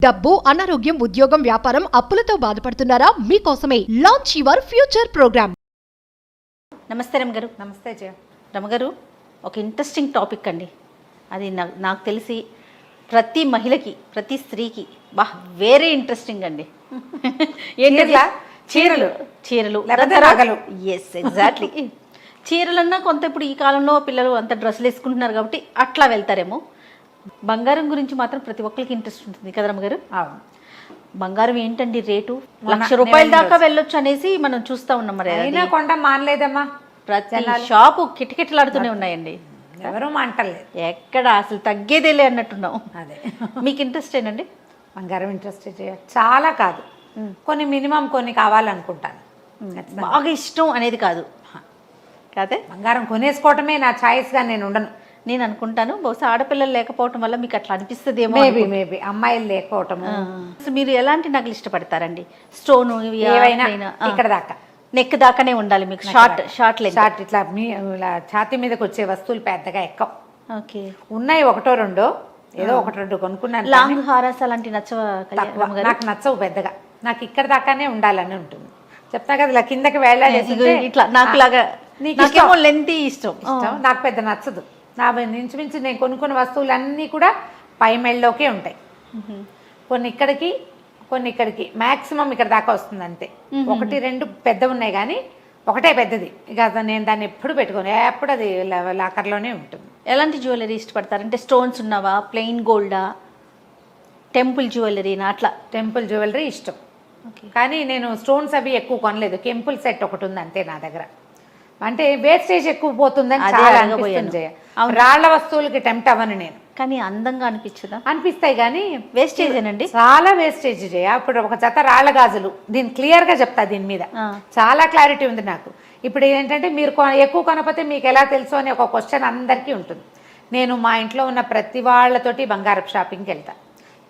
డబ్బు, అనారోగ్యం, ఉద్యోగం, వ్యాపారం, అప్పులతో బాధపడుతున్నారా? మీకోసమే లాంచ్ యువర్ ఫ్యూచర్ ప్రోగ్రామ్. నమస్తే రమగారు. నమస్తే జయ. రమగారు, ఒక ఇంట్రెస్టింగ్ టాపిక్ అండి. అది నాకు తెలిసి ప్రతి మహిళకి, ప్రతి స్త్రీకి వేరే ఇంట్రెస్టింగ్ అండి. ఏంటి? చీరలు. చీరలు, నగలు. Yes, exactly. చీరలన్నా కొంత ఇప్పుడు ఈ కాలంలో పిల్లలు అంత డ్రెస్సులు వేసుకుంటున్నారు కాబట్టి అట్లా వెళ్తారేమో. బంగారం గురించి మాత్రం ప్రతి ఒక్కరికి ఇంట్రెస్ట్ ఉంటుంది కదా రమగారు. బంగారం ఏంటండి రేటు? ₹1,00,000 దాకా వెళ్ళొచ్చు అనేసి మనం చూస్తా ఉన్నాం. మరి అయినా కొండ మానలేదమ్మా. ప్రతి షాపు కిటకిటలాడుతూనే ఉన్నాయండి. ఎవరూ మాంటలేదు. ఎక్కడ అసలు తగ్గేదేలే అన్నట్టున్నాం. అదే. మీకు ఇంట్రెస్ట్ ఏనండి బంగారం? ఇంట్రెస్ట్ చాలా కాదు, కొన్ని మినిమం కొన్ని కావాలనుకుంటాను. బాగా ఇష్టం అనేది కాదు కాదే. బంగారం కొనేసుకోవటమే నా ఛాయిస్గా నేను ఉండను. నేను అనుకుంటాను బహుశా ఆడపిల్లలు లేకపోవటం వల్ల మీకు అట్లా అనిపిస్తుంది ఏమో. మేబీ అమ్మాయిలు లేకపోవటము. మీరు ఎలాంటి నగలు ఇష్టపడతారండి? స్టోను ఏవైనా ఇక్కడ దాకా, నెక్ దాకానే ఉండాలి మీకు. షార్ట్ ఇట్లా ఇలా ఛాతీ మీదకి వచ్చే వస్తువులు పెద్దగా ఎక్కవు. ఓకే, ఉన్నాయి ఒకటో రెండో, ఏదో ఒకటి రెండు కొనుక్కున్నాను. లాంగ్ హారాస్ అలాంటి నచ్చవ? నాకు నచ్చవు పెద్దగా. నాకు ఇక్కడ దాకానే ఉండాలని ఉంటుంది. చెప్తా కదా, ఇలా కిందకి వెళ్ళాలి ఇట్లా. నాకు లాగా నీకేమో లెంతీ ఇష్టం. నాకు పెద్ద నచ్చదు. నా ఇంచుమించు నేను కొనుక్కున్న వస్తువులన్నీ కూడా పై మెళ్ళలోకే ఉంటాయి. కొన్ని ఇక్కడికి మ్యాక్సిమం ఇక్కడ దాకా వస్తుంది అంతే. ఒకటి రెండు పెద్ద ఉన్నాయి కానీ ఒకటే పెద్దది. ఇక నేను దాన్ని ఎప్పుడు పెట్టుకోను, ఎప్పుడు అది లాకర్లోనే ఉంటుంది. ఎలాంటి జ్యువెలరీ ఇష్టపడతారు? అంటే స్టోన్స్ ఉన్నవా, ప్లెయిన్ గోల్డా, టెంపుల్ జ్యువెలరీనా? అట్లా. టెంపుల్ జ్యువెలరీ ఇష్టం, కానీ నేను స్టోన్స్ అవి ఎక్కువ కొనలేదు. కెంపుల్ సెట్ ఒకటి ఉంది అంతే నా దగ్గర. అంటే వేస్టేజ్ ఎక్కువ పోతుందని చాలా అనిపిస్తుంది. రాళ్ల వస్తువులకి టెంప్ట్ అవ్వను నేను. కానీ అందంగా అనిపించదా? అనిపిస్తాయి కానీ వేస్టేజ్ ఏనండి, చాలా వేస్టేజ్ చేయ. ఇప్పుడు ఒక జత రాళ్ల గాజులు, దీన్ని క్లియర్గా చెప్తా, దీని మీద చాలా క్లారిటీ ఉంది నాకు. ఇప్పుడు ఏంటంటే మీరు ఎక్కువ కొనకపోతే మీకు ఎలా తెలుసు అని ఒక క్వశ్చన్ అందరికీ ఉంటుంది. నేను మా ఇంట్లో ఉన్న ప్రతి వాళ్ళతోటి బంగారపు షాపింగ్కి వెళ్తా.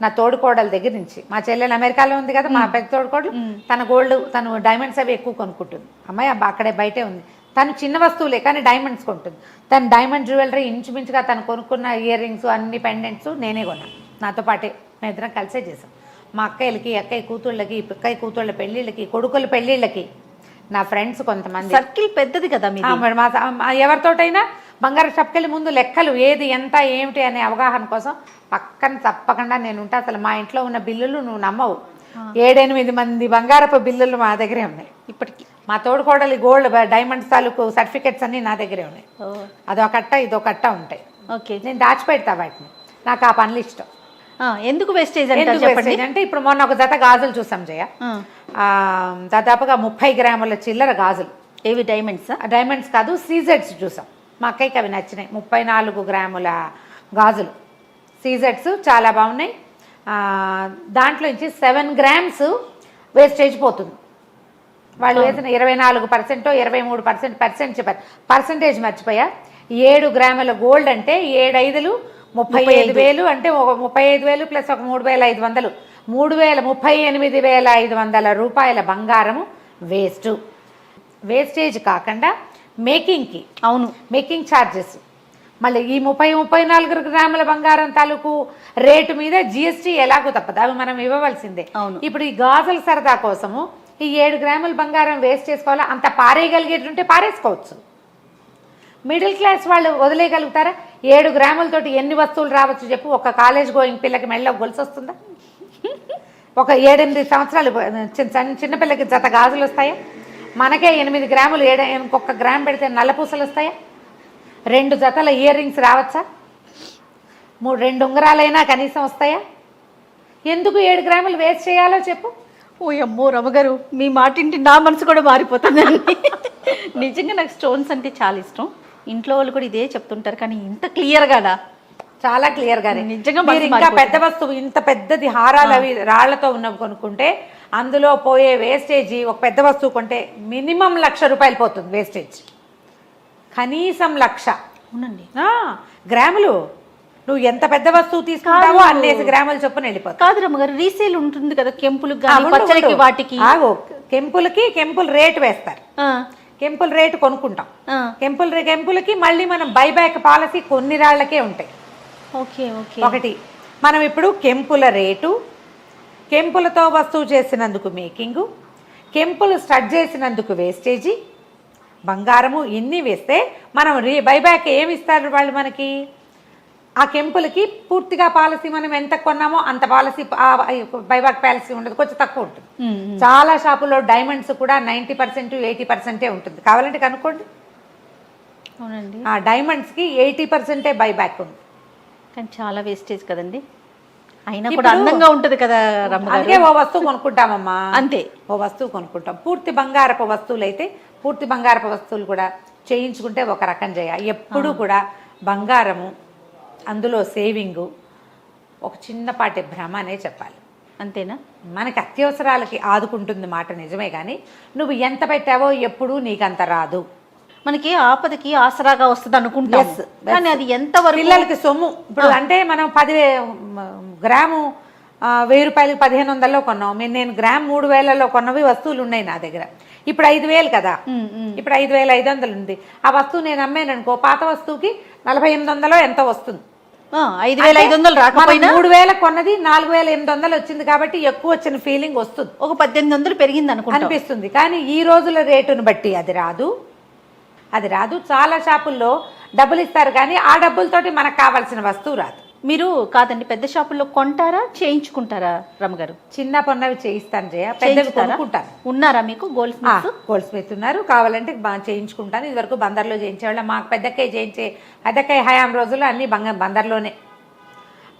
నా తోడుకోడల దగ్గర నుంచి, మా చెల్లెలు అమెరికాలో ఉంది కదా, మా పెద్ద తోడుకోడలు, తన గోల్డ్, తను డైమండ్స్ అవి ఎక్కువ కొనుక్కుంటుంది. అమ్మాయి అక్కడే బయటే ఉంది. తను చిన్న వస్తువులే కానీ డైమండ్స్ కొంటుంది. తను డైమండ్ జ్యువెలరీ ఇంచుమించుగా తను కొనుక్కున్న ఇయర్ రింగ్స్, అన్ని పెండెంట్స్ నేనే కొన్నాను. నాతో పాటే మేము ఇద్దరం కలిసే చేసాం. మా అక్కయ్య కూతుళ్ళకి, పిక్కయ్య కూతుళ్ళ పెళ్ళిళ్ళకి, కొడుకుల పెళ్ళిళ్ళకి, నా ఫ్రెండ్స్ కొంతమంది. సర్కిల్ పెద్దది కదా ఎవరితోటైనా బంగారు షాప్కెళ్ళి ముందు లెక్కలు ఏది ఎంత ఏమిటి అనే అవగాహన కోసం పక్కన తప్పకుండా నేను ఉంటా. అసలు మా ఇంట్లో ఉన్న బిల్లులు నువ్వు నమ్మవు, 7-8 మంది బంగారపు బిల్లులు మా దగ్గరే ఉన్నాయి ఇప్పటికీ. మా తోడుకోడలి గోల్డ్, డైమండ్స్ తాలూకు సర్టిఫికెట్స్ అన్నీ నా దగ్గరే ఉన్నాయి. అదో కట్ట ఇదో కట్ట ఉంటాయి. ఓకే, నేను దాచిపెడతా వాటిని. నాకు ఆ పనులు ఇష్టం. ఎందుకు వేస్టేజ్ అంటే ఇప్పుడు మొన్న ఒక జత గాజులు చూసాం జయ, దాదాపుగా 30 గ్రాముల చిల్లర గాజులు. ఏవి? డైమండ్స్? డైమండ్స్ కాదు, సీజెడ్స్ చూసాం. మా అక్కయ్యకి అవి నచ్చినాయి. 34 గ్రాముల గాజులు సీజెడ్స్ చాలా బాగున్నాయి. దాంట్లో నుంచి 7 గ్రామ్స్ వేస్టేజ్ పోతుంది. వాళ్ళు వేసిన 24%, 23% చెప్పారు. పర్సంటేజ్ మర్చిపోయా. 7 గ్రాముల గోల్డ్ అంటే 7×5 35,000, అంటే 35,000 ప్లస్ ఒక 3,500, 38,500 రూపాయల బంగారము వేస్టేజ్ కాకుండా మేకింగ్కి. అవును, మేకింగ్ ఛార్జెస్. మళ్ళీ ఈ 34 గ్రాముల బంగారం తాలూకు రేటు మీద GST ఎలాగో తప్పదు, అవి మనం ఇవ్వవలసిందే. ఇప్పుడు ఈ గాజుల సరదా కోసము ఈ 7 గ్రాముల బంగారం వేస్ట్ చేసుకోవాలా? అంత పారేయగలిగేటుంటే పారేసుకోవచ్చు. మిడిల్ క్లాస్ వాళ్ళు వదిలేయగలుగుతారా? 7 గ్రాములతోటి ఎన్ని వస్తువులు రావచ్చు చెప్పు? ఒక కాలేజ్ గోయింగ్ పిల్లకి మెళ్ళ గొలుసు వస్తుందా? ఒక 7-8 సంవత్సరాలు చిన్నపిల్లకి జత గాజులు వస్తాయా? మనకే 8 గ్రాములు, 1 గ్రామ్ పెడితే నల్లపూసలు వస్తాయా? 2 జతల ఇయర్ రింగ్స్ రావచ్చా? 2 ఉంగరాలైనా కనీసం వస్తాయా? ఎందుకు 7 గ్రాములు వేస్ట్ చేయాలో చెప్పు? ఓ అమ్మో రమగారు, మీ మాటింటి నా మనసు కూడా మారిపోతుందండి. నిజంగా నాకు స్టోన్స్ అంటే చాలా ఇష్టం. ఇంట్లో వాళ్ళు కూడా ఇదే చెప్తుంటారు, కానీ ఇంత క్లియర్గానా? చాలా క్లియర్గానే. నిజంగా మీరు ఇంకా పెద్ద వస్తువు, ఇంత పెద్దది హారాలు అవి రాళ్లతో ఉన్నవి కొనుక్కుంటే అందులో పోయే వేస్టేజ్, ఒక పెద్ద వస్తువు కొంటే మినిమం ₹1,00,000 పోతుంది వేస్టేజ్. కనీసం 1,00,000. అవునండి, గ్రాములు. నువ్వు ఎంత పెద్ద వస్తువు తీసుకుంటావో అన్నేసి గ్రాములు చొప్పున వెళ్ళిపోతావు. కాదు రమ్మగారు, రీసేల్ ఉంటుంది కదా కెంపులకి, పచ్చడికి, వాటికి. కెంపుల్ రేటు వేస్తారు. కెంపుల్ రేటు కొనుక్కుంటాం. కెంపులకి మళ్ళీ మనం బైబ్యాక్ పాలసీ కొన్ని రాళ్లకే ఉంటాయి. Okay okay. ఒకటి మనం ఇప్పుడు కెంపుల రేటు కెంపులతో వస్తువు చేసినందుకు మేకింగు, కెంపులు స్టడ్ చేసినందుకు వేస్టేజీ, బంగారము ఇన్ని వేస్తే మనం బైబ్యాక్ ఏమి ఇస్తారు వాళ్ళు మనకి? ఆ కెంపులకి పూర్తిగా పాలసీ మనం ఎంత కొన్నామో అంత పాలసీ బైబ్యాక్ పాలసీ ఉండదు, కొంచెం తక్కువ ఉంటుంది. చాలా షాపుల్లో డైమండ్స్ కూడా 90% 80% ఉంటుంది. కావాలంటే కనుక్కోండి. అవునండి. ఆ డైమండ్స్కి 80% బైబ్యాక్ ఉంది. కానీ చాలా వేస్టేజ్ కదండి. అయినా కూడా అందంగా ఉంటుంది కదా రమ్మగారు. అందుకే ఓ వస్తువు కొనుక్కుంటామమ్మా, అంతే. ఓ వస్తువు కొనుక్కుంటాం. పూర్తి బంగారపు వస్తువులు అయితే పూర్తి బంగారపు వస్తువులు కూడా చేయించుకుంటే ఒక రకం చేయాలి. ఎప్పుడు కూడా బంగారము, అందులో సేవింగు ఒక చిన్నపాటి భ్రమ అనే చెప్పాలి. అంతేనా? మనకి అత్యవసరాలకి ఆదుకుంటుంది మాట నిజమే, కానీ నువ్వు ఎంత పెట్టావో ఎప్పుడూ నీకంత రాదు. మనకి ఆపదకి ఆసరాగా వస్తుంది అనుకుంటాం, కానీ అది ఎంతవరకు పిల్లలకి సొమ్ము. ఇప్పుడు అంటే మనం 10 గ్రాము 1000 రూపాయలకి 1500లో కొన్నాం. నేను గ్రామ్ 3000లో కొన్నవి వస్తువులు ఉన్నాయి నా దగ్గర. ఇప్పుడు 5000 కదా, ఇప్పుడు 5500 ఉంది. ఆ వస్తువు నేను అమ్మాను అనుకో, పాత వస్తువుకి 4800 ఎంతో వస్తుంది. 5500 రాకపోయినా 3000 కొన్నది 4800 వచ్చింది కాబట్టి ఎక్కువ వచ్చిన ఫీలింగ్ వస్తుంది. ఒక 1800 పెరిగింది అనిపిస్తుంది. కానీ ఈ రోజుల రేటును బట్టి అది రాదు. చాలా షాపుల్లో డబ్బులు ఇస్తారు కానీ ఆ డబ్బులతోటి మనకు కావాల్సిన వస్తువు రాదు. మీరు కాదండి, పెద్ద షాపుల్లో కొంటారా చేయించుకుంటారా రమ్మగారు? చిన్న పన్నవి చేయిస్తాను జయ, పెద్దవి కొనుక్కుంటాను. ఉన్నారా మీకు గోల్డ్ స్మిత్ ఉన్నారు? కావాలంటే చేయించుకుంటాను. ఇదివరకు బందర్లో చేయించేవాళ్ళం. మాకు పెద్దక్కయ్య హయాం రోజుల్లో అన్ని బందర్లోనే.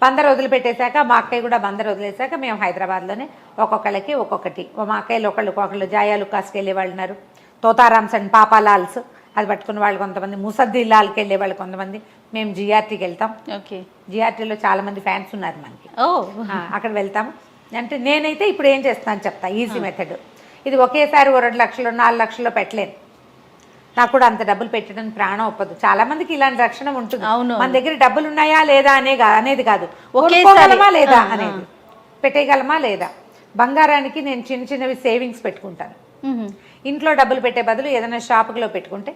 బందర్ వదిలిపెట్టేశాక మా అక్కయ్య కూడా బందర్ వదిలేశాక మేము హైదరాబాద్లోనే ఒక్కొక్కళ్ళకి ఒక్కొక్కటి. మా అక్కయ్యలు ఒకళ్ళు జాయాలు కాసుకు వెళ్ళే వాళ్ళు ఉన్నారు, తోతారామ్స్ అండ్ పాపాలాల్స్ అది పట్టుకున్న వాళ్ళు కొంతమంది, ముసద్దిల్లాలకి వెళ్ళే వాళ్ళు కొంతమంది. మేము జిఆర్టీకి వెళ్తాం. ఓకే, జిఆర్టీలో చాలా మంది ఫ్యాన్స్ ఉన్నారు మనకి. అక్కడ వెళ్తాము. అంటే నేనైతే ఇప్పుడు ఏం చేస్తాను చెప్తా, ఈజీ మెథడ్. ఇది ఒకేసారి 2 లక్షలు 4 లక్షల్లో పెట్టలేను. నాకు కూడా అంత డబ్బులు పెట్టడానికి ప్రాణం ఒప్పదు. చాలా మందికి ఇలాంటి రక్షణ ఉంటుంది. మన దగ్గర డబ్బులు ఉన్నాయా లేదా అనేది కాదు, ఒకేసారమా లేదా అనేది, పెట్టేయగలమా లేదా. బంగారానికి నేను చిన్న చిన్నవి సేవింగ్స్ పెట్టుకుంటాను. ఇంట్లో డబ్బులు పెట్టే బదులు ఏదైనా షాపులో పెట్టుకుంటే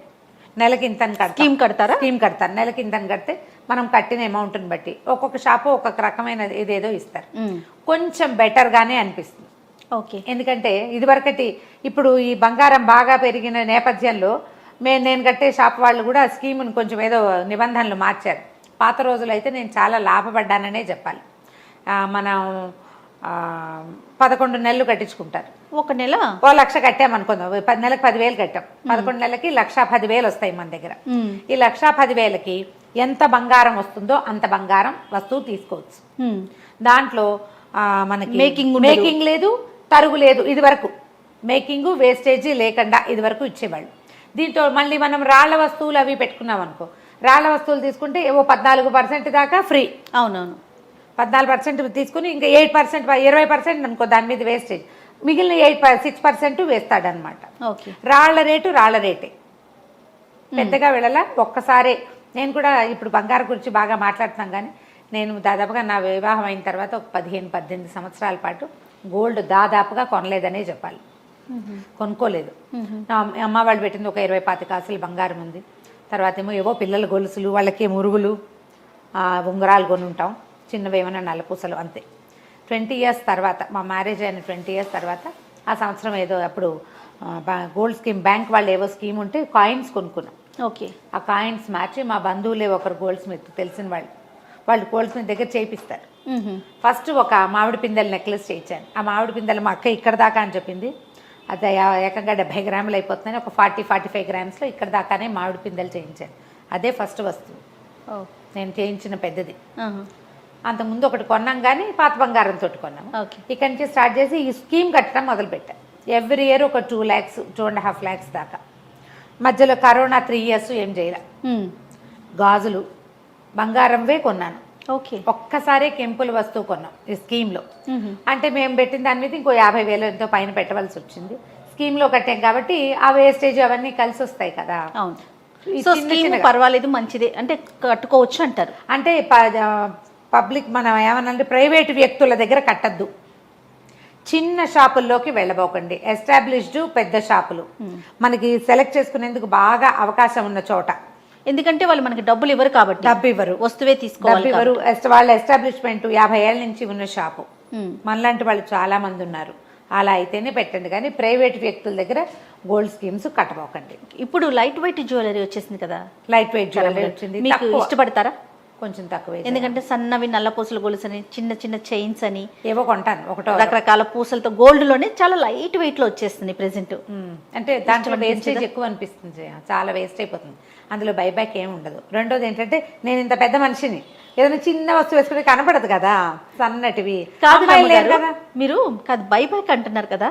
నెలకి ఇంతని స్కీమ్ కడతాను. నెలకి ఇంతని కడితే మనం కట్టిన అమౌంట్ని బట్టి ఒక్కొక్క షాపు ఒక్కొక్క రకమైన ఏదేదో ఇస్తారు. కొంచెం బెటర్గానే అనిపిస్తుంది. ఓకే, ఎందుకంటే ఇదివరకటి ఇప్పుడు ఈ బంగారం బాగా పెరిగిన నేపథ్యంలో నేను కట్టే షాప్ వాళ్ళు కూడా స్కీమ్ని కొంచెం ఏదో నిబంధనలు మార్చారు. పాత రోజులు అయితే నేను చాలా లాభపడ్డాననే చెప్పాలి. మనం 11 నెలలు కట్టించుకుంటారు. ఒక నెల 1 లక్ష కట్టామనుకుందాం, 10 నెలలకు 10,000 కట్టాం. 11 నెలలకి 1,10,000 వస్తాయి మన దగ్గర. ఈ 1,10,000కి ఎంత బంగారం వస్తుందో అంత బంగారం వస్తువు తీసుకోవచ్చు. దాంట్లో మనకి మేకింగ్ లేదు, తరుగు లేదు. ఇది వరకు మేకింగ్ వేస్టేజీ లేకుండా ఇది వరకు ఇచ్చేవాళ్ళు. దీంతో మళ్ళీ మనం రాళ్ల వస్తువులు అవి పెట్టుకున్నాం అనుకో, రాళ్ల వస్తువులు తీసుకుంటే ఏవో 14% దాకా ఫ్రీ. అవునవును, 14% తీసుకుని ఇంకా 8% 20% అనుకో దాని మీద వేస్టేజ్, మిగిలిన 6% వేస్తాడనమాట. రాళ్ల రేటే పెద్దగా వెళ్ళాల. ఒక్కసారే నేను కూడా ఇప్పుడు బంగారం గురించి బాగా మాట్లాడుతున్నాం, కానీ నేను దాదాపుగా నా వివాహం అయిన తర్వాత ఒక 15-18 సంవత్సరాల పాటు గోల్డ్ దాదాపుగా కొనలేదనే చెప్పాలి. కొనుక్కోలేదు. నా అమ్మ వాళ్ళు పెట్టింది ఒక 20-25 కాసులు బంగారం ఉంది. తర్వాత ఏవో పిల్లల గొలుసులు, వాళ్ళకి మురుగులు, ఉంగరాలు కొని ఉంటాం, చిన్నవి ఏమైనా నల్లపూసలు, అంతే. 20 years తర్వాత, మా మ్యారేజ్ అయిన 20 years తర్వాత ఆ సంవత్సరం ఏదో అప్పుడు గోల్డ్ స్కీమ్ బ్యాంక్ వాళ్ళు ఏవో స్కీమ్ ఉంటే కాయిన్స్ కొనుక్కున్నాం. ఓకే, ఆ కాయిన్స్ మార్చి మా బంధువులే ఒకరు గోల్డ్ స్మిత్ తెలిసిన వాళ్ళు గోల్డ్ స్మిత్ దగ్గర చేయిస్తారు. ఫస్ట్ ఒక మామిడి పిందెల నెక్లెస్ చేయించాను. ఆ మామిడి పిందెలు మా అక్క ఇక్కడ దాకా అని చెప్పింది. అది ఏకంగా 70 గ్రాములు అయిపోతుందని ఒక 40-45 గ్రామ్స్లో ఇక్కడ దాకానే మామిడి పిందెలు చేయించాను. అదే ఫస్ట్ వస్తువు నేను చేయించిన పెద్దది. అంతకుముందు ఒకటి కొన్నాం, కానీ పాత బంగారంతో కొన్నాము. ఇక్కడి నుంచి స్టార్ట్ చేసి ఈ స్కీమ్ కట్టడం మొదలుపెట్టాను. ఎవ్రీ ఇయర్ ఒక 2 lakhs 2.5 lakhs దాకా. మధ్యలో కరోనా 3 years ఏం చేయాల. గాజులు బంగారంవే కొన్నాను. ఓకే, ఒక్కసారే కెంపుల వస్తువు కొన్నాం ఈ స్కీమ్లో. అంటే మేము పెట్టిన దాని మీద ఇంకో 50,000 ఎంతో పైన పెట్టవలసి వచ్చింది. స్కీమ్లో కట్టాం కాబట్టి ఆ వేస్టేజ్ అవన్నీ కలిసి వస్తాయి కదా. పర్వాలేదు, మంచిదే అంటే కట్టుకోవచ్చు అంటారు. అంటే పబ్లిక్ మనం ఏమనంటే ప్రైవేట్ వ్యక్తుల దగ్గర కట్టద్దు, చిన్న షాపుల్లోకి వెళ్ళబోకండి. ఎస్టాబ్లిష్డ్ పెద్ద షాపులు మనకి సెలెక్ట్ చేసుకునేందుకు బాగా అవకాశం ఉన్న చోట. ఎందుకంటే వాళ్ళు మనకి డబ్బులు ఇవ్వరు కాబట్టి, డబ్బు ఇవ్వరు, వస్తువే తీసుకోవాలి. వాళ్ళ ఎస్టాబ్లిష్మెంట్ 50 ఏళ్ళ నుంచి ఉన్న షాపు మనలాంటి వాళ్ళు చాలా మంది ఉన్నారు. అలా అయితేనే పెట్టండి, కానీ ప్రైవేట్ వ్యక్తుల దగ్గర గోల్డ్ స్కీమ్స్ కట్టబోకండి. ఇప్పుడు లైట్ వెయిట్ జ్యువెలరీ వచ్చేసింది కదా, లైట్ వెయిట్ జ్యువెలరీ వచ్చింది, మీకు తక్కువ, ఇష్టపడతారా? కొంచెం తక్కువ. ఎందుకంటే సన్నవి నల్ల పూసల గొలుసు అని, చిన్న చిన్న చైన్స్ అని, ఏవో కొంటాను, ఒకటో రకరకాల పూసలతో గోల్డ్ లోనే చాలా లైట్ వెయిట్ లో వచ్చేస్తుంది ప్రెసెంట్. అంటే దాంట్లో వేస్టేజ్ ఎక్కువ అనిపిస్తుంది జయ, చాలా వేస్ట్ అయిపోతుంది, అందులో బైబ్యాక్ ఏమి ఉండదు. రెండోది ఏంటంటే నేను ఇంత పెద్ద మనిషిని, ఏదైనా చిన్న వస్తువు వేసుకుంటే కనపడదు కదా, సన్నటివి కాదు లేరు కదా. మీరు కాదు బైబ్యాక్ అంటున్నారు కదా,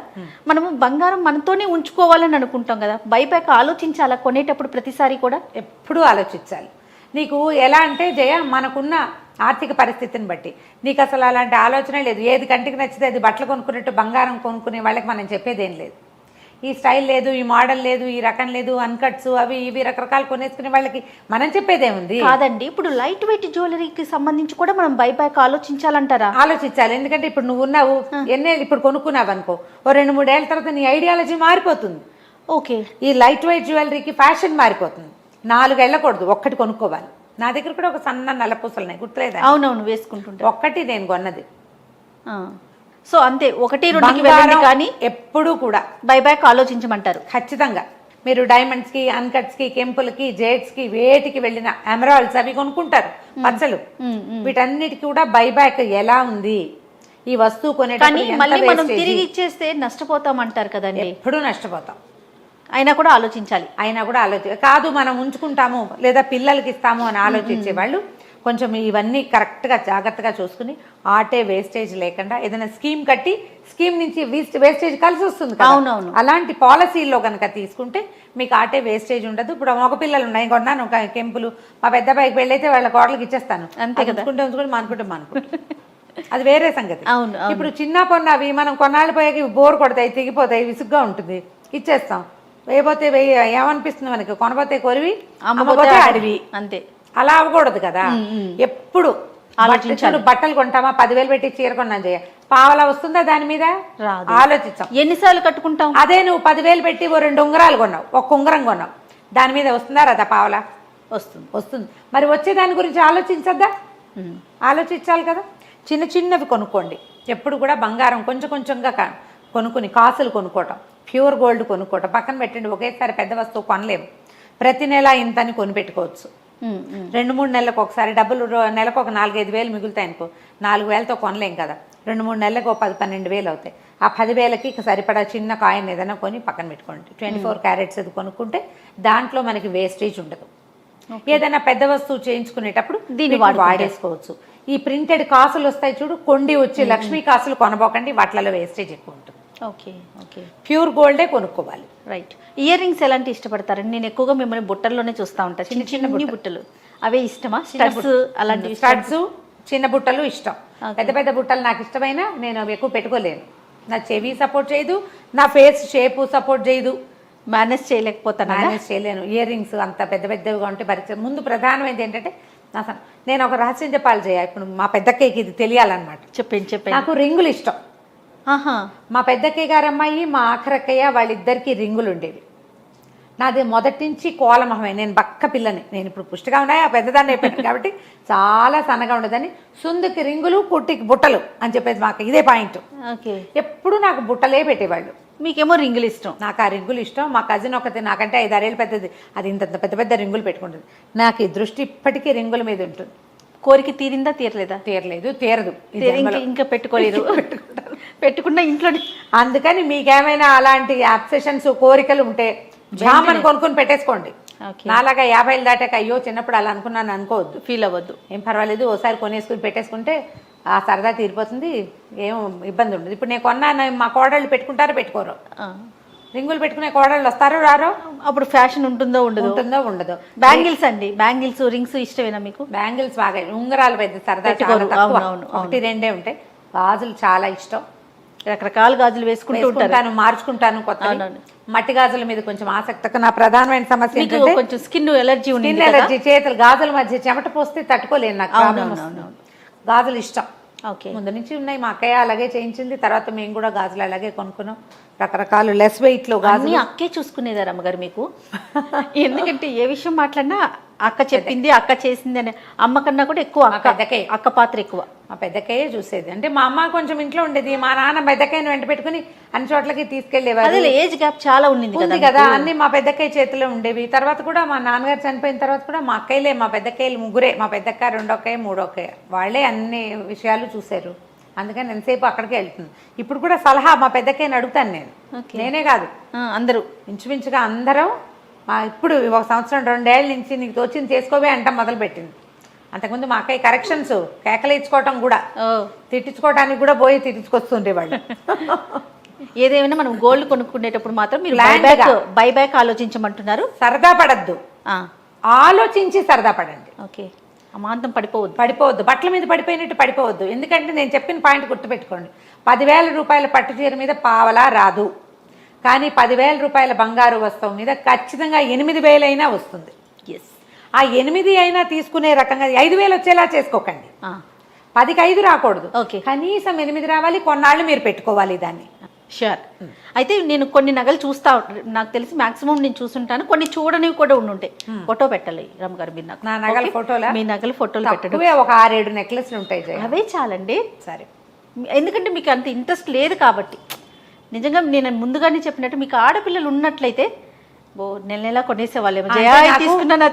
మనము బంగారం మనతోనే ఉంచుకోవాలని అనుకుంటాం కదా, బైబ్యాక్ ఆలోచించాలా కొనేటప్పుడు ప్రతిసారి కూడా? ఎప్పుడూ ఆలోచించాలి. నీకు ఎలా అంటే జయ, మనకున్న ఆర్థిక పరిస్థితిని బట్టి నీకు అసలు అలాంటి ఆలోచన లేదు. ఏది కంటికి నచ్చితే అది బట్టలు కొనుక్కున్నట్టు బంగారం కొనుక్కునే వాళ్ళకి మనం చెప్పేదేం లేదు. ఈ స్టైల్ లేదు, ఈ మోడల్ లేదు, ఈ రకం లేదు, అన్కట్స్ అవి ఇవి రకరకాలు కొనేసుకునే వాళ్ళకి మనం చెప్పేదేముంది. కాదండి, ఇప్పుడు లైట్ వెయిట్ జ్యువెలరీకి సంబంధించి కూడా మనం బైబ్యాక్ ఆలోచించాలంటారా? ఆలోచించాలి. ఎందుకంటే ఇప్పుడు నువ్వు ఉన్నావు, ఎన్నేళ్ళు ఇప్పుడు కొనుక్కున్నావు అనుకో, ఓ 2-3 ఏళ్ళ తర్వాత నీ ఐడియాలజీ మారిపోతుంది. ఓకే, ఈ లైట్ వెయిట్ జ్యువెలరీకి ఫ్యాషన్ మారిపోతుంది. 4 వెళ్ళకూడదు, ఒక్కటి కొనుక్కోవాలి. నా దగ్గర కూడా ఒక సన్న నల్ల పూసలు ఉన్నాయి, గుర్తులేదా? అవునవును, వేసుకుంటుంటా. ఒక్కటి నేను కొన్నది. సో అంతే, 1-2కి వెళ్ళండి, కానీ ఎప్పుడూ కూడా బైబ్యాక్ ఆలోచించమంటారు. ఖచ్చితంగా మీరు డైమండ్స్ కి, అన్కట్స్ కి, కెంపులకి, జేడ్స్ కి, వేటికి వెళ్ళిన ఎమరాల్డ్స్ అవి కొనుక్కుంటారు, పచ్చలు, వీటన్నిటికి కూడా బైబ్యాక్ ఎలా ఉంది, ఈ వస్తువు కానీ మళ్ళీ మనం కొనేటప్పుడు తిరిగి ఇచ్చేస్తే నష్టపోతాం అంటారు కదండి. ఎప్పుడూ నష్టపోతాం. అయినా కూడా ఆలోచించాలి. అయినా కూడా కాదు, మనం ఉంచుకుంటాము లేదా పిల్లలకి ఇస్తాము అని ఆలోచించే వాళ్ళు కొంచెం ఇవన్నీ కరెక్ట్గా జాగ్రత్తగా చూసుకుని ఆటే వేస్టేజ్ లేకుండా ఏదైనా స్కీమ్ కట్టి, స్కీమ్ నుంచి వేస్టేజ్ కలిసి వస్తుంది కదా. అవునవును. అలాంటి పాలసీల్లో కనుక తీసుకుంటే మీకు ఆటే వేస్టేజ్ ఉండదు. ఇప్పుడు మగ పిల్లలు ఉన్నాయి, కొన్నాను కెంపులు, మా పెద్ద పైకి వెళ్ళైతే వాళ్ళ కోడలకి ఇచ్చేస్తాను, అంతే కదా. ఉంచుకుంటే మానుకుంటే అది వేరే సంగతి. అవును. ఇప్పుడు చిన్న పొన్న అవి మనం కొన్నాళ్ళు పోయాక బోర్ కొడతాయి, తెగిపోతాయి, విసుగ్గా ఉంటుంది, ఇచ్చేస్తాం. వేయబోతే ఏమనిపిస్తుంది మనకి, కొనబోతే కొరివి, అమ్మబోతే అడివి, అంతే. అలా అవ్వకూడదు కదా. ఎప్పుడు బట్టలు కొంటామా, 10,000 పెట్టి చీర కొన్నాను చేయ, పావలా వస్తుందా దాని మీద? ఆలోచించాం. ఎన్నిసార్లు కట్టుకుంటాం? అదే నువ్వు 10,000 పెట్టి ఓ 2 ఉంగరాలు కొన్నావు, ఒక ఉంగరం కొన్నావు, దాని మీద వస్తుందా రాదా పావలా? వస్తుంది. మరి వచ్చే దాని గురించి ఆలోచించద్దా? ఆలోచించాలి కదా. చిన్న చిన్నవి కొనుక్కోండి. ఎప్పుడు కూడా బంగారం కొంచెం కొంచెంగా కొనుక్కుని, కాసులు కొనుక్కోవటం, ప్యూర్ గోల్డ్ కొనుక్కోవటం పక్కన పెట్టండి. ఒకేసారి పెద్ద వస్తువు కొనలేము, ప్రతి నెల ఇంతని కొనిపెట్టుకోవచ్చు. 2-3 నెలలకు ఒకసారి డబ్బులు, నెలకు ఒక 4-5 వేలు మిగులుతాయి అనుకో, 4 వేలతో కొనలేం కదా. 2-3 నెలలకు 10-12 వేలు అవుతాయి. ఆ 10 వేలకి సరిపడా చిన్న కాయిన్ ఏదైనా కొని పక్కన పెట్టుకోండి. 24 క్యారెట్స్ అది కొనుక్కుంటే దాంట్లో మనకి వేస్టేజ్ ఉండదు. ఏదైనా పెద్ద వస్తువు చేయించుకునేటప్పుడు దీన్ని వాడేసుకోవచ్చు. ఈ ప్రింటెడ్ కాసులు వస్తాయి చూడు, కొండి వచ్చి లక్ష్మీ కాసులు కొనబోకండి, వాటిలో వేస్టేజ్ ఎక్కువ ఉంటుంది. ఓకే ఓకే, ప్యూర్ గోల్డే కొనుక్కోవాలి. రైట్. ఇయర్ రింగ్స్ ఎలాంటి ఇష్టపడతారండి? నేను ఎక్కువగా మిమ్మల్ని బుట్టల్లోనే చూస్తూ ఉంటాను, చిన్న చిన్న బుట్టలు, అవే ఇష్టమా? స్టడ్స్ అలాంటివి? స్టడ్స్, చిన్న బుట్టలు ఇష్టం. పెద్ద పెద్ద బుట్టలు నాకు ఇష్టమైన, నేను ఎక్కువ పెట్టుకోలేను. నా చెవి సపోర్ట్ చేయదు, నా ఫేస్ షేపు సపోర్ట్ చేయదు, మేనేజ్ చేయలేకపోతాను, మేనేజ్ చేయలేను. ఇయర్ రింగ్స్ అంత పెద్ద పెద్దవిగా ఉంటే పరీక్ష ముందు ప్రధానమైనది ఏంటంటే, అసలు నేను ఒక రహస్యం చెప్పాలి చేయ, ఇప్పుడు మా పెద్దక్కయ్యకి ఇది తెలియాలన్నమాట. చెప్పండి. నాకు రింగులు ఇష్టం. మా పెద్దక్కయ్య గారు అమ్మాయి, మా ఆఖరక్కయ్య, వాళ్ళిద్దరికి రింగులు ఉండేవి. నాది మొదటి నుంచి కోలమహమే, నేను బక్క పిల్లని. నేను ఇప్పుడు పుష్టిగా ఉన్నాయి, ఆ పెద్దదాన్ని అయిపోయింది కాబట్టి చాలా సన్నగా ఉండదని, సుందుకి రింగులు, కుట్టికి బుట్టలు అని చెప్పేది మాకు ఇదే పాయింట్. ఓకే, ఎప్పుడు నాకు బుట్టలే పెట్టేవాళ్ళు. మీకేమో రింగులు ఇష్టం. నాకు ఆ రింగులు ఇష్టం. మా కజిన్ ఒకటి నాకంటే 5-6 ఏళ్ళు పెద్దది, అది ఇంత పెద్ద పెద్ద రింగులు పెట్టుకుంటుంది. నాకు ఈ దృష్టి ఇప్పటికీ రింగుల మీద ఉంటుంది. కోరిక తీరిందా? తీరలేదా? తీరదు. ఇంకా పెట్టుకోలేదు, పెట్టుకున్న ఇంట్లో. అందుకని మీకేమైనా అలాంటి అబ్సెషన్స్, కోరికలు ఉంటే జామని కొనుక్కొని పెట్టేసుకోండి. నాలాగా 50 ఏళ్ళు దాటాక అయ్యో చిన్నప్పుడు అలా అనుకున్నాను అనుకోవద్దు, ఫీల్ అవ్వద్దు. ఏం పర్వాలేదు, ఓసారి కొనేసుకుని పెట్టేసుకుంటే ఆ సరదా తీరిపోతుంది, ఏం ఇబ్బంది ఉండదు. ఇప్పుడు నేను కొన్నాను, మా కోడళ్ళు పెట్టుకుంటారో పెట్టుకోరు, రింగులు పెట్టుకునే కోడళ్ళు వస్తారో రారో, అప్పుడు ఫ్యాషన్ ఉంటుందో ఉండదు. బ్యాంగిల్స్ అండి, బ్యాంగిల్స్ రింగ్స్ ఇష్టమేనా మీకు? బ్యాంగిల్స్ బాగా, ఉంగరాలు పెద్ద సరదా చాలా తక్కువ, 1-2 ఉంటాయి. గాజులు చాలా ఇష్టం, రకరకాల గాజులు వేసుకుంటాను, మార్చుకుంటాను. కొత్త మట్టి గాజుల మీద కొంచెం ఆసక్తి. నా ప్రధానమైన సమస్య ఏంటంటే కొంచెం స్కిన్ ఎలర్జీ ఉంది, ఎలర్జీ. చేతులు గాజుల మధ్య చెమట పోస్తే తట్టుకోలేను, నాకు గాజులు ఇష్టం. ముందు నుంచి ఉన్నాయి, మా అక్కయ్య అలాగే చేయించింది, తర్వాత మేము కూడా గాజులు అలాగే కొనుక్కున్నాం. రకరకాలు లెస్ వెయిట్ లో గాజులు అక్కే చూసుకునేదారు అమ్మగారు మీకు. ఎందుకంటే ఏ విషయం మాట్లాడినా అక్క చెప్పింది అక్క చేసింది అని అమ్మ కన్నా కూడా ఎక్కువ మా అక్క పెద్దక్కయ్య. అక్క పాత్ర ఎక్కువ. మా పెద్దక్కయ్యే చూసేది. అంటే మా అమ్మ కొంచెం ఇంట్లో ఉండేది, మా నాన్న పెద్దక్కయ్యని వెంట పెట్టుకుని అన్ని చోట్లకి తీసుకెళ్లేవారు. అదే ఏజ్ గ్యాప్ చాలా ఉండింది ఉంది కదా, అన్ని మా పెద్దక్కయ్య చేతిలో ఉండేవి. తర్వాత కూడా మా నాన్నగారు చనిపోయిన తర్వాత కూడా మా అక్కయ్యలే, మా పెద్దక్కయ్యలు ముగ్గురే, మా పెద్దక్క, రెండో అక్కయ్య, మూడో అక్కయ్య, వాళ్ళే అన్ని విషయాలు చూశారు. అందుకని ఎంతసేపు అక్కడికే వెళ్తుంది. ఇప్పుడు కూడా సలహా మా పెద్దక్కయ్యని అడుగుతాను నేను, నేనే కాదు అందరూ ఇంచుమించుగా అందరం. ఇప్పుడు 1 సంవత్సరం 2 ఏళ్ళ నుంచి నీకు తోచింది చేసుకోవే అంటాం మొదలుపెట్టింది. అంతకుముందు మా అక్కయ్య కరెక్షన్స్, కేకలు ఇచ్చుకోవటం కూడా, తిట్టించుకోవడానికి కూడా పోయి తిట్టించుకొస్తుండే వాళ్ళు. ఏదేమైనా మనం గోల్డ్ కొనుక్కునేటప్పుడు మాత్రం మీరు బైబ్యాక్ ఆలోచించమంటున్నారు. సరదా పడద్దు, ఆలోచించి సరదా పడండి. ఓకే, అమాంతం పడిపోవద్దు, బట్టల మీద పడిపోయినట్టు పడిపోవద్దు. ఎందుకంటే నేను చెప్పిన పాయింట్ గుర్తుపెట్టుకోండి, 10,000 రూపాయల పట్టు చీర మీద పావలా రాదు, కానీ 10,000 రూపాయల బంగారు వస్తువు మీద ఖచ్చితంగా 8,000 అయినా వస్తుంది. ఆ 8 అయినా తీసుకునే రకంగా 5,000 వచ్చేలా చేసుకోకండి. 10కి 5 రాకూడదు, కనీసం 8 రావాలి. కొన్నాళ్ళు మీరు పెట్టుకోవాలి దాన్ని. షూర్. అయితే నేను కొన్ని నగలు చూస్తా, నాకు తెలిసి మాక్సిమం నేను చూస్తుంటాను, కొన్ని చూడనివి కూడా ఉండుంటాయి. ఫోటో పెట్టాలి రమ్మ గారు మీరు నాకు. నా నగల ఫోటోలా? మీ నగల ఫోటోలు పెట్టడం ఒక 6-7 నెక్లెస్లు ఉంటాయి. అవే చాలండి. సరే, ఎందుకంటే మీకు అంత ఇంట్రెస్ట్ లేదు కాబట్టి. నిజంగా నేను ముందుగానే చెప్పినట్టు మీకు ఆడపిల్లలు ఉన్నట్లయితే నెల కొనేసేవాళ్ళేమో.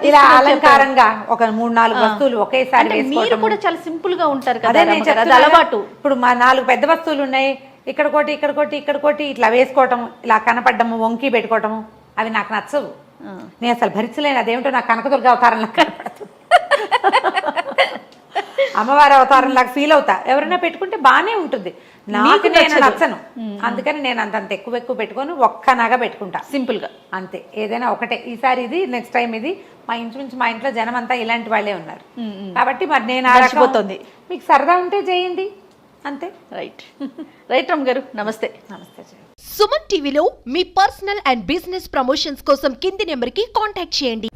ఇలా అలంకారంగా ఒక 3-4 వస్తువులు ఒకేసారి మీరు కూడా చాలా సింపుల్ గా ఉంటారు కదా, అది అలవాటు. ఇప్పుడు మా 4 పెద్ద వస్తువులు ఉన్నాయి, ఇక్కడ కోటి ఇక్కడ కోటి ఇక్కడ కోటి ఇట్లా వేసుకోవటం, ఇలా కనపడ్డము, వంకి పెట్టుకోవటము, అవి నాకు నచ్చవు. నేను అసలు భరించలేను. అదేమిటో నాకు కనకదుర్గ అవతారంలా కనపడుతుంది, అమ్మవారి అవతారంలాగా ఫీల్ అవుతా. ఎవరైనా పెట్టుకుంటే బాగానే ఉంటుంది, నాకు నేను నచ్చను. అందుకని నేను అంతంత ఎక్కువ పెట్టుకొని ఒక్క నగ పెట్టుకుంటా సింపుల్ గా, అంతే. ఏదైనా ఒకటే, ఈసారి ఇది, నెక్స్ట్ టైం ఇది. మా ఇంచుమించు మా ఇంట్లో జనం అంతా ఇలాంటి వాళ్ళే ఉన్నారు కాబట్టి మరి నేను ఆడపోతుంది. మీకు సరదా ఉంటే చేయండి, అంతే. రైట్ రైట్ రమ్మ గారు, నమస్తే. నమస్తే. సుమన్ టీవీలో మీ పర్సనల్ అండ్ బిజినెస్ ప్రమోషన్స్ కోసం కింది నెంబర్కి కాంటాక్ట్ చేయండి.